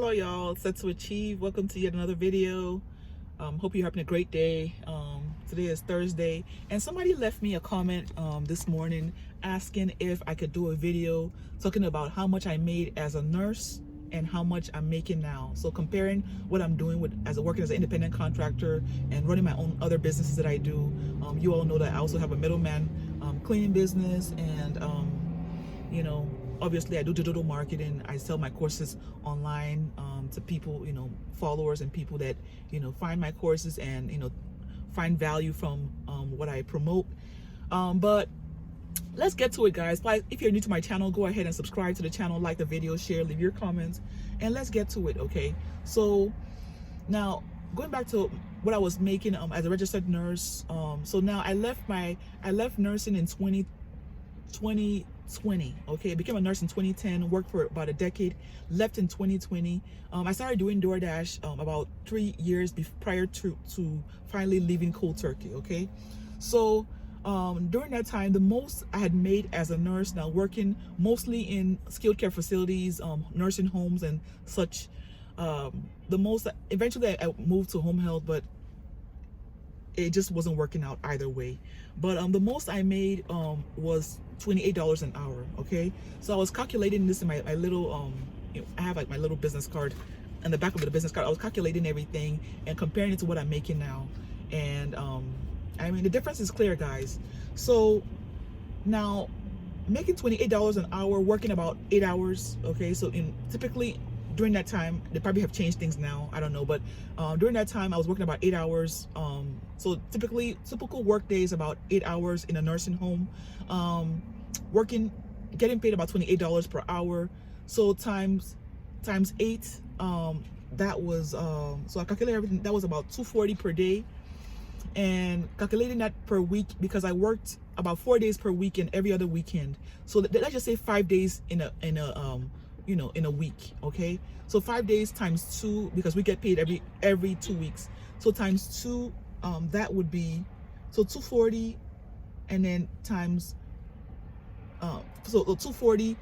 Hello y'all, set to achieve. Welcome to yet another video. Hope you're having a great day. Today is Thursday, and somebody left me a comment this morning asking if I could do a video talking about how much I made as a nurse and how much I'm making now. So comparing what I'm doing with working as an independent contractor and running my own other businesses that I do. You all know that I also have a Middleman cleaning business, and obviously I do digital marketing. I sell my courses online to people, followers and people that, find my courses and, find value from what I promote. But let's get to it, guys. If you're new to my channel, go ahead and subscribe to the channel, like the video, share, leave your comments, and let's get to it, okay? So now going back to what I was making as a registered nurse. So now I left nursing in 2020, okay? I became a nurse in 2010, worked for about a decade, left in 2020. I started doing DoorDash about 3 years prior to finally leaving cold turkey, okay? So during that time, the most I had made as a nurse, now working mostly in skilled care facilities, nursing homes and such, the most, eventually I moved to home health, but it just wasn't working out either way. But the most I made was $28 an hour, okay? So I was calculating this in my little, I have like my little business card. In the back of the business card, I was calculating everything and comparing it to what I'm making now. And I mean, the difference is clear, guys. So now making $28 an hour, working about 8 hours, okay? So typically during that time, they probably have changed things now, I don't know, but during that time I was working about 8 hours. So typical work days about 8 hours in a nursing home, getting paid about $28 per hour. So times 8, that was so I calculated everything, that was about $240 per day. And calculating that per week, because I worked about 4 days per week and every other weekend, so let's just say 5 days in a week, okay? So 5 days times 2, because we get paid every 2 weeks, so times 2, that would be, so 240, and then times so 240,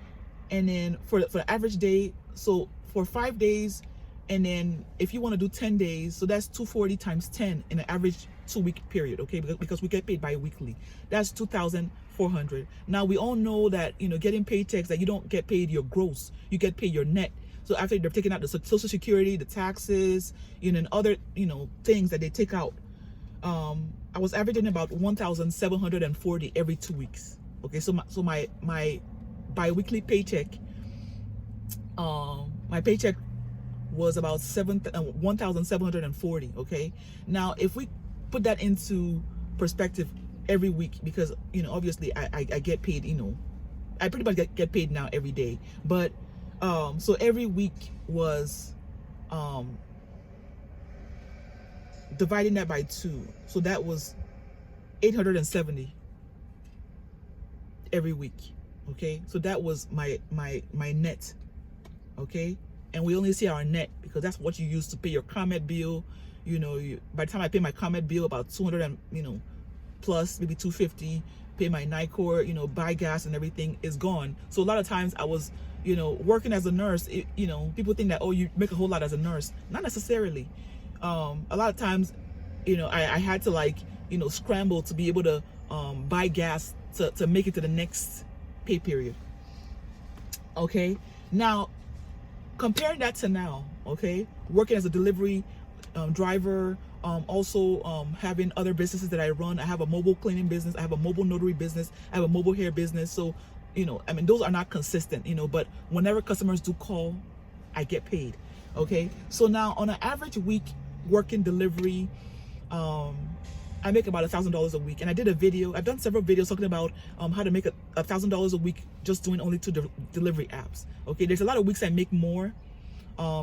and then for the average day, so for 5 days, and then if you want to do 10 days, so that's 240 times 10 in an average 2-week period, okay? Because we get paid bi-weekly, that's 2,400. Now we all know that, getting paychecks, that you don't get paid your gross, you get paid your net. So after they're taking out the Social Security, the taxes, and other things that they take out, I was averaging about 1,740 every 2 weeks, okay? So my bi-weekly paycheck, my paycheck was about 1,740, okay? Now if we put that into perspective every week, because obviously I get paid, I pretty much get paid now every day, but so every week was dividing that by 2, so that was 870 every week, okay? So that was my net, okay? And we only see our net because that's what you use to pay your comment bill. By the time I pay my comment bill, about 200 and plus, maybe 250, pay my NICOR, buy gas and everything is gone. So a lot of times I was, working as a nurse, people think that, oh, you make a whole lot as a nurse. Not necessarily. A lot of times, I had to scramble to be able to buy gas to make it to the next pay period. Okay. Now, comparing that to now, okay, working as a delivery driver, also having other businesses that I run. I have a mobile cleaning business, I have a mobile notary business, I have a mobile hair business. So I mean, those are not consistent, but whenever customers do call, I get paid, okay? So now on an average week working delivery, I make about $1,000 a week. And I did a video, I've done several videos talking about how to make $1,000 a week just doing only 2 delivery apps, okay? There's a lot of weeks I make more.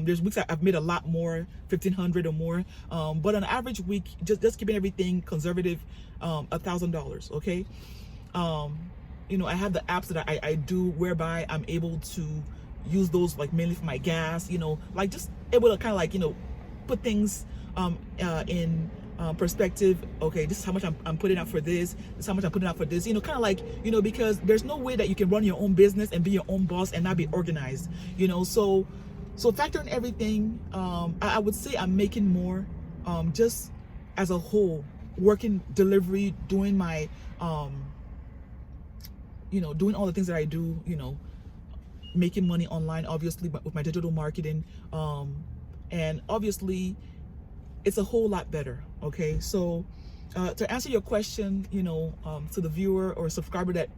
There's weeks I've made a lot more, 1,500 or more, but on average week, just keeping everything conservative, $1,000, okay? I have the apps that I do whereby I'm able to use those mainly for my gas, just able to kind of put things in perspective. Okay, this is how much I'm putting out for this is how much I'm putting out for this, kind of because there's no way that you can run your own business and be your own boss and not be organized, so So factoring everything, I would say I'm making more, just as a whole, working delivery, doing my, doing all the things that I do, making money online, obviously, but with my digital marketing, and obviously it's a whole lot better. Okay, so to answer your question, to the viewer or subscriber that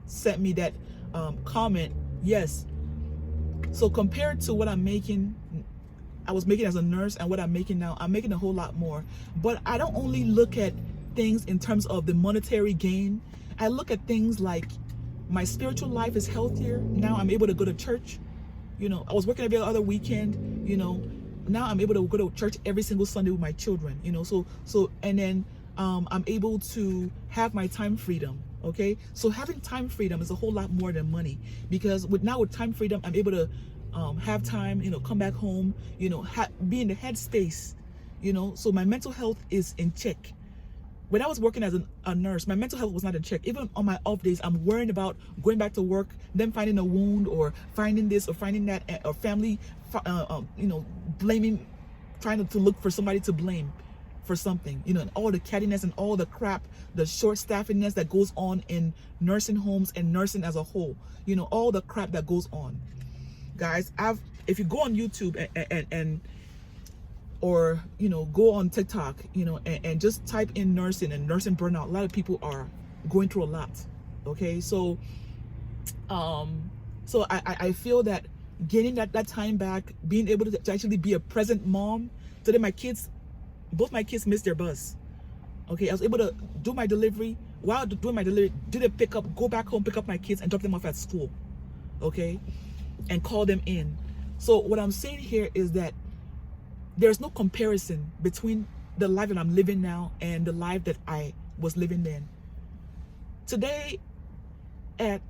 sent me that comment, yes. So compared to what I was making as a nurse and what I'm making now, I'm making a whole lot more. But I don't only look at things in terms of the monetary gain. I look at things like my spiritual life is healthier. Now I'm able to go to church. I was working every other weekend, now I'm able to go to church every single Sunday with my children, and then I'm able to have my time freedom. Okay, so having time freedom is a whole lot more than money, because with time freedom, I'm able to have time, come back home, be in the headspace, so my mental health is in check. When I was working as a nurse, my mental health was not in check. Even on my off days, I'm worrying about going back to work, then finding a wound or finding this or finding that, or family, blaming, trying to look for somebody to blame for something, and all the cattiness and all the crap, the short staffiness that goes on in nursing homes and nursing as a whole, all the crap that goes on. Guys, if you go on YouTube or go on TikTok, and just type in nursing and nursing burnout, a lot of people are going through a lot. Okay, so I feel that getting that time back, being able to actually be a present mom. Today both my kids missed their bus. Okay, I was able to do my delivery. While doing my delivery, did a pickup, go back home, pick up my kids and drop them off at school. Okay, and call them in. So what I'm saying here is that there's no comparison between the life that I'm living now and the life that I was living then. Today, at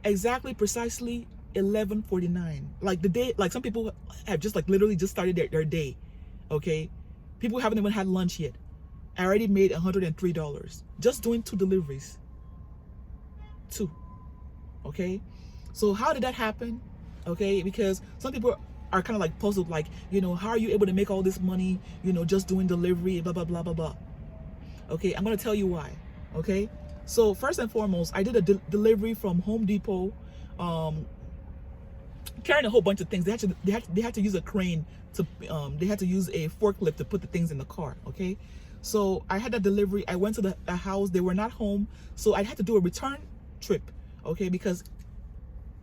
precisely 11:49, like the day, like some people have just literally just started their day. Okay, people haven't even had lunch yet. I already made $103 just doing 2 deliveries. 2. Okay, so how did that happen? Okay, because some people are kind of puzzled, how are you able to make all this money, just doing delivery, blah blah blah blah blah. Okay, I'm gonna tell you why. Okay, so first and foremost, I did a delivery from Home Depot, carrying a whole bunch of things. They had to use a crane to they had to use a forklift to put the things in the car. Okay, so I had that delivery. I went to the house. They were not home, so I had to do a return trip. Okay, because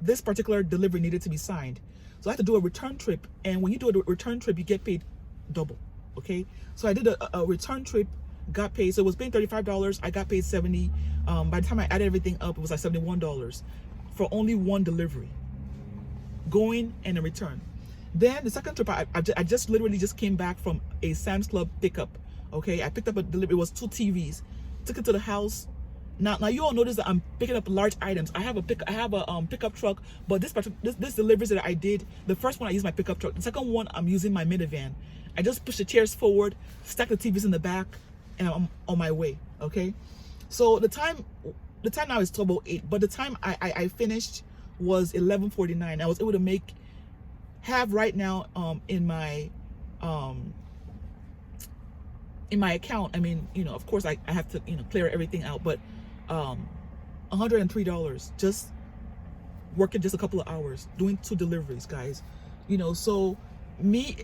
this particular delivery needed to be signed. So I had to do a return trip, and when you do a return trip, you get paid double. Okay, so I did a return trip, got paid. So it was paying $35. I got paid $70. By the time I added everything up, it was $71 for only one delivery, going and a return. Then the second trip, I just literally just came back from a Sam's Club pickup. Okay, I picked up a delivery. It was 2 TVs. Took it to the house. Now you all notice that I'm picking up large items. I have a pickup truck, but this deliveries that I did, the first one I used my pickup truck. The second one I'm using my minivan. I just push the chairs forward, stack the TVs in the back, and I'm on my way. Okay, so the time now is 12:08, but the time I finished was 11:49. I was able to have right now in my account. I mean, of course I have to clear everything out, but $103 just working just a couple of hours doing 2 deliveries, guys. So me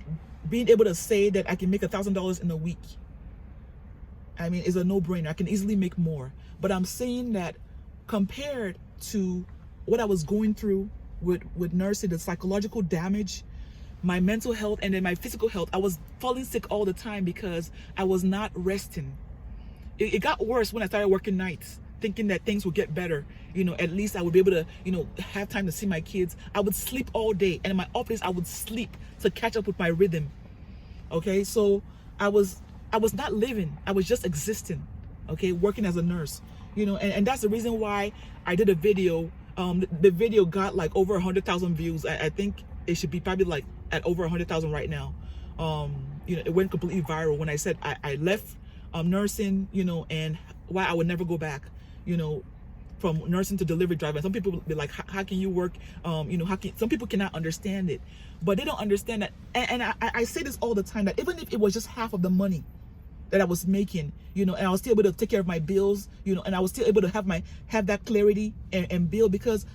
being able to say that I can make $1,000 in a week, I mean, is a no-brainer. I can easily make more, but I'm saying that compared to what I was going through with nursing, the psychological damage, my mental health, and then my physical health, I was falling sick all the time because I was not resting. It got worse when I started working nights, thinking that things would get better. At least I would be able to, have time to see my kids. I would sleep all day, and in my office I would sleep to catch up with my rhythm. Okay, so I was not living. I was just existing. Okay, working as a nurse. And that's the reason why I did a video. The video got over 100,000 views. I think it should be probably at over 100,000 right now. It went completely viral when I said I left nursing, and why I would never go back. from nursing to delivery driver. And some people will be like, how can you work? Some people cannot understand it, but they don't understand that. And I say this all the time, that even if it was just half of the money that I was making, and I was still able to take care of my bills, and I was still able to have that clarity and build, because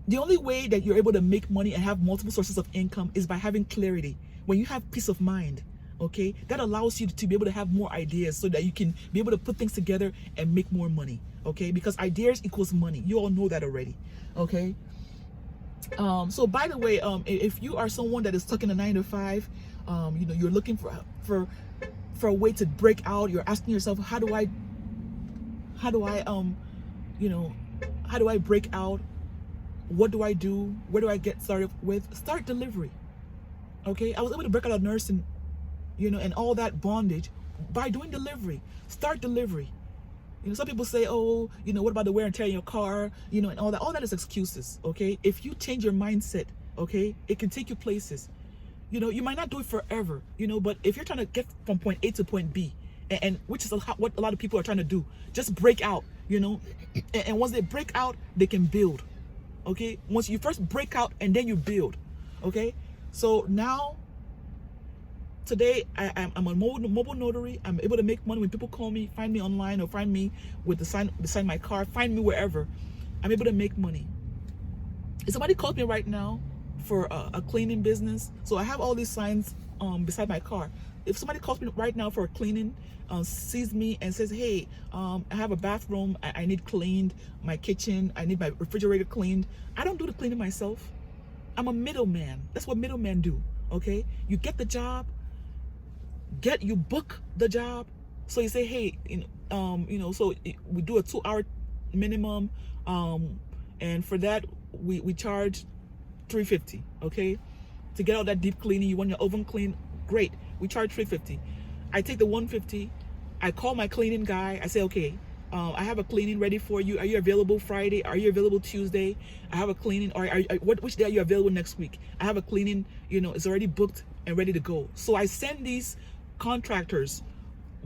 the only way that you're able to make money and have multiple sources of income is by having clarity. When you have peace of mind, okay, that allows you to be able to have more ideas, so that you can be able to put things together and make more money, okay? Because ideas equals money. You all know that already, okay? So by the way, if you are someone that is stuck in a 9-to-5, you're looking for a way to break out, you're asking yourself, how do I break out? What do I do? Where do I get started with? Start delivery. Okay, I was able to break out of nursing, and all that bondage by doing delivery. Start delivery. Some people say, oh, what about the wear and tear in your car, and all that. All that is excuses. Okay, if you change your mindset, okay, it can take you places. You might not do it forever, but if you're trying to get from point A to point B, and which is what a lot of people are trying to do, just break out, and once they break out, they can build. Okay, once you first break out and then you build. Okay, so now today I'm a mobile notary. I'm able to make money when people call me, find me online, or find me with the sign beside my car, find me wherever. I'm able to make money. If somebody calls me right now for a cleaning business, so I have all these signs beside my car. If somebody calls me right now for a cleaning, sees me and says, hey, I have a bathroom, I need cleaned, my kitchen, I need my refrigerator cleaned, I don't do the cleaning myself. I'm a middleman. That's what middlemen do. Okay, you get the job, you book the job. So you say, hey, so we do a 2-hour minimum, and for that we charge $350. Okay, to get all that deep cleaning, you want your oven clean, great, we charge $350. I take the $150, I call my cleaning guy, I say, okay, I have a cleaning ready for you. Are you available Friday? Are you available Tuesday? I have a cleaning, or which day are you available next week? I have a cleaning, it's already booked and ready to go. So I send these contractors,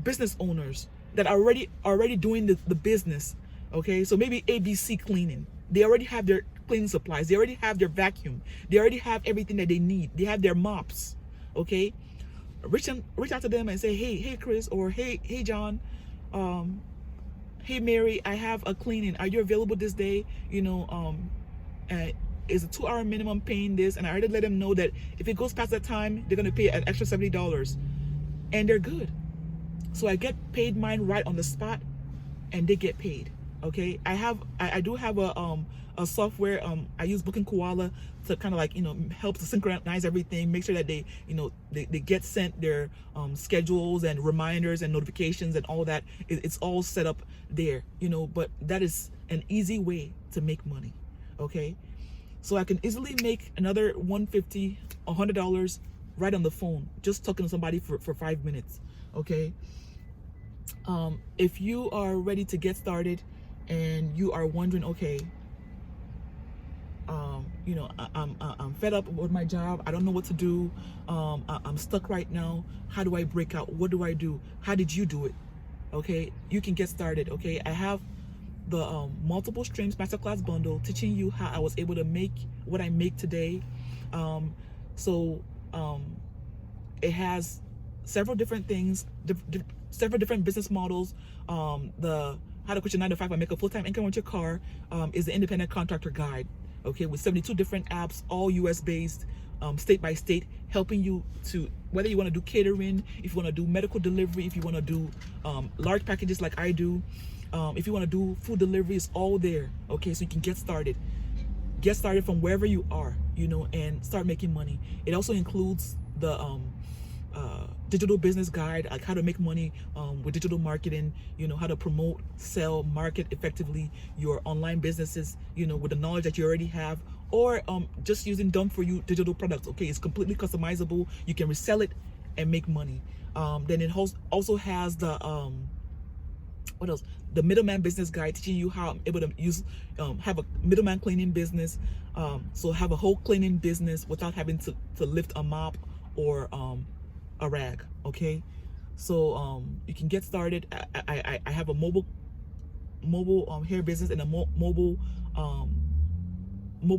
business owners that are already doing the business, okay? So maybe ABC Cleaning, they already have their cleaning supplies, they already have their vacuum, they already have everything that they need, they have their mops, okay? Reach out to them and say, hey Chris, or hey John, hey Mary, I have a cleaning, are you available this day? Is a 2-hour minimum paying this, and I already let them know that if it goes past that time, they're gonna pay an extra $70, and they're good. So I get paid mine right on the spot, and they get paid. Okay, I do have a software. I use Booking Koala to kind of help to synchronize everything, make sure that they get sent their schedules and reminders and notifications and all that. It's all set up there, but that is an easy way to make money. Okay, so I can easily make another $150, $100 right on the phone, just talking to somebody for 5 minutes. Okay, if you are ready to get started and you are wondering, okay, I'm fed up with my job, I don't know what to do, I'm stuck right now, how do I break out? What do I do? How did you do it? Okay, you can get started. Okay, I have the multiple streams masterclass bundle teaching you how I was able to make what I make today. It has several different things, several different business models. The how to quit your 9-to-5 and make a full-time income with your car is the independent contractor guide. Okay, with 72 different apps, all US based, state by state, helping you to, whether you want to do catering, if you want to do medical delivery, if you want to do large packages like I do, if you want to do food delivery, it's all there. Okay, so you can get started from wherever you are, and start making money. It also includes the digital business guide, like how to make money with digital marketing, how to promote, sell, market effectively your online businesses, with the knowledge that you already have, or just using done for you digital products. Okay, it's completely customizable. You can resell it and make money. Then it also has the what else? The middleman business guide, teaching you how I'm able to use have a middleman cleaning business, so have a whole cleaning business without having to lift a mop or a rag. Okay, so you can get started. I have a mobile mobile hair business and a mobile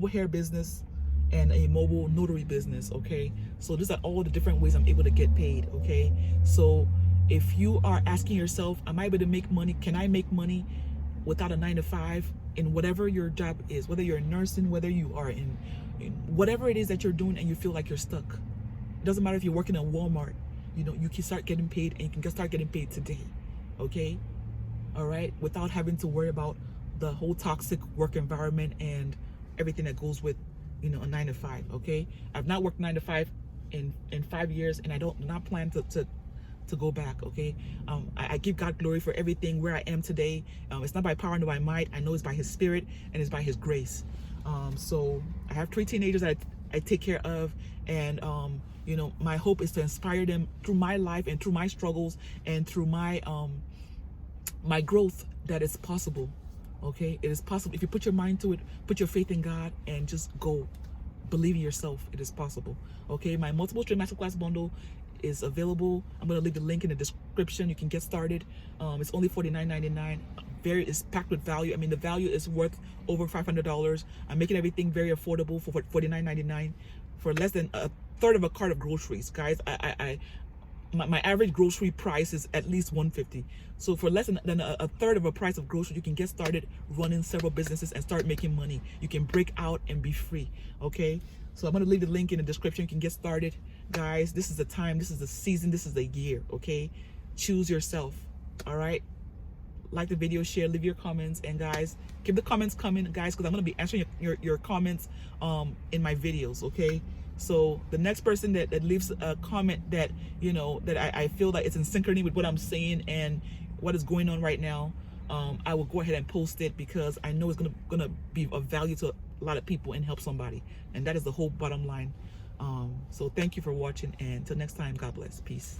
hair business and a mobile notary business. Okay, so these are all the different ways I'm able to get paid. Okay, so if you are asking yourself, am I able to make money? Can I make money without a 9-to-5 in whatever your job is, whether you're nursing, whether you are in whatever it is that you're doing and you feel like you're stuck? It doesn't matter if you're working at Walmart, you know, you can start getting paid, and you can start getting paid today. Okay, all right, without having to worry about the whole toxic work environment and everything that goes with, you know, a 9-to-5. Okay, I've not worked 9-to-5 in 5 years, and I don't not plan to go back. Okay, I give God glory for everything where I am today. It's not by power nor by might. I know it's by His Spirit and it's by His grace. So I have 3 teenagers that I take care of, and you know, my hope is to inspire them through my life and through my struggles and through my my growth, that it's possible. Okay, it is possible if you put your mind to it, put your faith in God, and just go. Believe in yourself. It is possible. Okay, my multiple stream masterclass bundle is available. I'm going to leave the link in the description. You can get started. It's only $49.99. It's packed with value. I mean, the value is worth over $500. I'm making everything very affordable for $49.99 for less than a third of a cart of groceries, guys. My average grocery price is at least $150. So for less than a third of a price of groceries, you can get started running several businesses and start making money. You can break out and be free. Okay, so I'm going to leave the link in the description. You can get started, guys. This is the time, this is the season, this is the year. Okay, choose yourself. All right, like the video, share, leave your comments, and guys, keep the comments coming, guys, because I'm going to be answering your comments in my videos. Okay, so the next person that leaves a comment that, you know, that I feel that it's in synchrony with what I'm saying and what is going on right now, I will go ahead and post it, because I know it's gonna be of value to a lot of people and help somebody, and that is the whole bottom line. So thank you for watching, and until next time, God bless. Peace.